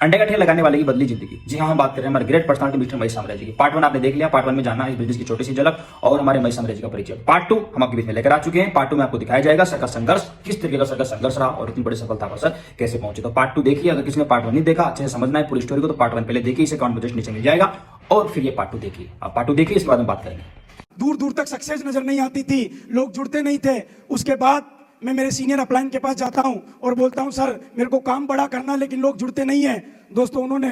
अंडे का ठेला लगाने वाले की बदली जिंदगी। जी हाँ, हम बात कर रहे हैं हमारे ग्रेट पर्सनालिटी मिस्टर महेश साम्राज्य की। पार्ट 1 आपने देख लिया। पार्ट 1 में जानना इस बिजनेस की छोटी सी झलक और हमारे महेश साम्राज्य का परिचय। पार्ट 2 हम आपके बीच में लेकर आ चुके हैं। पार्ट 2 में आपको दिखाया जाएगा सर का संघर्ष, किस तरीके का सर का संघर्ष रहा और इतनी बड़ी सफलता पर सर कैसे पहुंचे। तो पार्ट 2 देखिए। अगर किसी ने पार्ट 1 नहीं देखा, अच्छे से समझना है पूरी स्टोरी को, तो पार्ट 1 पहले देखिए, इसे अकाउंट में जस्ट नीचे मिल जाएगा और फिर ये पार्ट 2 देखिए। आप पार्ट 2 देखिए, इसके बाद हम बात करेंगे। दूर दूर तक सक्सेस नजर नहीं आती थी, लोग जुड़ते नहीं थे। उसके बाद मैं मेरे सीनियर अपलाइन के पास जाता हूं और बोलता हूं सर मेरे को काम बड़ा करना, लेकिन लोग जुड़ते नहीं हैं। दोस्तों उन्होंने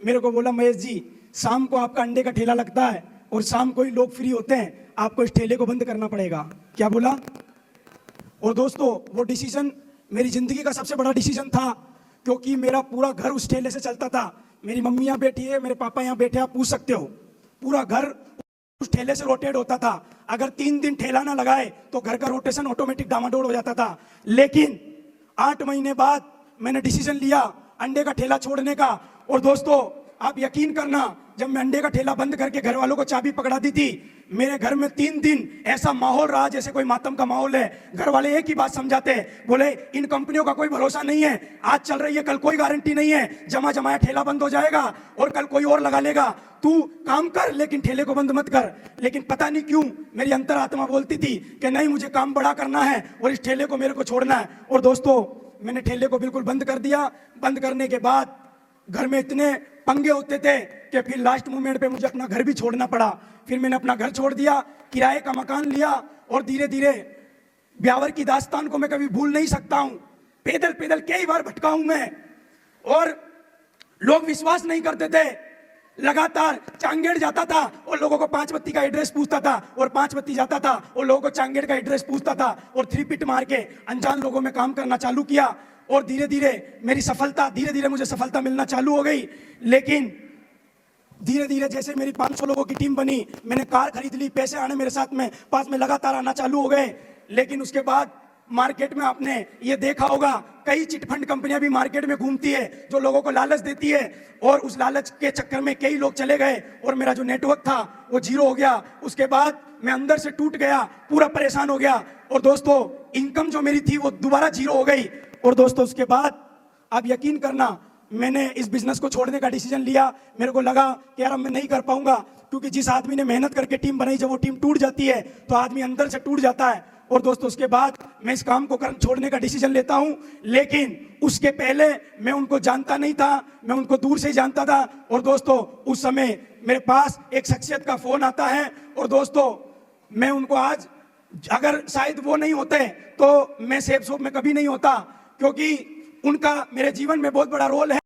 मेरे को बोला महेश जी, शाम को आपका अंडे का ठेला लगता है और शाम को ही लोग फ्री होते हैं, आपको इस ठेले को बंद करना पड़ेगा। क्या बोला? और दोस्तों वो डिसीजन मेरी जिंदगी का सबसे बड़ा डिसीजन था, क्योंकि मेरा पूरा घर उस ठेले से चलता था। मेरी मम्मी यहाँ बैठी है, मेरे पापा यहाँ बैठे, आप पूछ सकते हो। पूरा घर उस ठेले से रोटेट होता था। अगर 3 दिन ठेला ना लगाए तो घर का रोटेशन ऑटोमेटिक डामाडोल हो जाता था। लेकिन 8 महीने बाद मैंने डिसीजन लिया अंडे का ठेला छोड़ने का। और दोस्तों आप यकीन करना, जब मैं अंडे का ठेला बंद करके घर वालों को चाबी पकड़ा दी थी, मेरे घर में 3 दिन ऐसा माहौल रहा जैसे कोई मातम का माहौल है। घर वाले एक ही बात समझाते हैं, बोले इन कंपनियों का कोई भरोसा नहीं है, आज चल रही है कल कोई गारंटी नहीं है, जमा जमाया ठेला बंद हो जाएगा और कल कोई और लगा लेगा, तू काम कर लेकिन ठेले को बंद मत कर। लेकिन पता नहीं क्यों मेरी अंतरात्मा बोलती थी कि नहीं, मुझे काम बड़ा करना है और इस ठेले को मेरे को छोड़ना है। और दोस्तों मैंने ठेले को बिल्कुल बंद कर दिया। बंद करने के बाद घर में इतने पंगे होते थे कि फिर लास्ट मोमेंट पे मुझे अपना घर भी छोड़ना पड़ा। फिर मैंने अपना घर छोड़ दिया, किराए का मकान लिया और धीरे धीरे ब्यावर की दास्तान को मैं कभी भूल नहीं सकता हूं। पैदल पैदल कई बार भटका हूं मैं और लोग विश्वास नहीं करते थे। लगातार चांगेड़ जाता था और लोगों को 5 बत्ती का एड्रेस पूछता था और 5 बत्ती जाता था और लोगों को चांगेड़ का एड्रेस पूछता था और 3 पिट मार के अनजान लोगों में काम करना चालू किया। और धीरे धीरे मेरी सफलता, धीरे धीरे मुझे सफलता मिलना चालू हो गई। लेकिन धीरे धीरे जैसे मेरी 500 लोगों की टीम बनी, मैंने कार खरीद ली, पैसे आने मेरे साथ में पास में लगातार आना चालू हो गए। लेकिन उसके बाद मार्केट में आपने ये देखा होगा, कई चिटफंड कंपनियां भी मार्केट में घूमती है जो लोगों को लालच देती है, और उस लालच के चक्कर में कई लोग चले गए और मेरा जो नेटवर्क था वो जीरो हो गया। उसके बाद मैं अंदर से टूट गया, पूरा परेशान हो गया और दोस्तों इनकम जो मेरी थी वो दोबारा जीरो हो गई। और दोस्तों उसके बाद आप यकीन करना, मैंने इस बिजनेस को छोड़ने का डिसीजन लिया। मेरे को लगा कि यार अब मैं नहीं कर पाऊंगा, क्योंकि जिस आदमी ने मेहनत करके टीम बनाई, जब वो टीम टूट जाती है तो आदमी अंदर से टूट जाता है। और दोस्तों उसके बाद मैं इस काम को छोड़ने का डिसीजन लेता हूं। लेकिन उसके पहले मैं उनको जानता नहीं था, मैं उनको दूर से ही जानता था। और दोस्तों उस समय मेरे पास एक शख्सियत का फोन आता है और दोस्तों मैं उनको आज, अगर शायद वो नहीं होते तो मैं सेफ शॉप में कभी नहीं होता, क्योंकि उनका मेरे जीवन में बहुत बड़ा रोल है।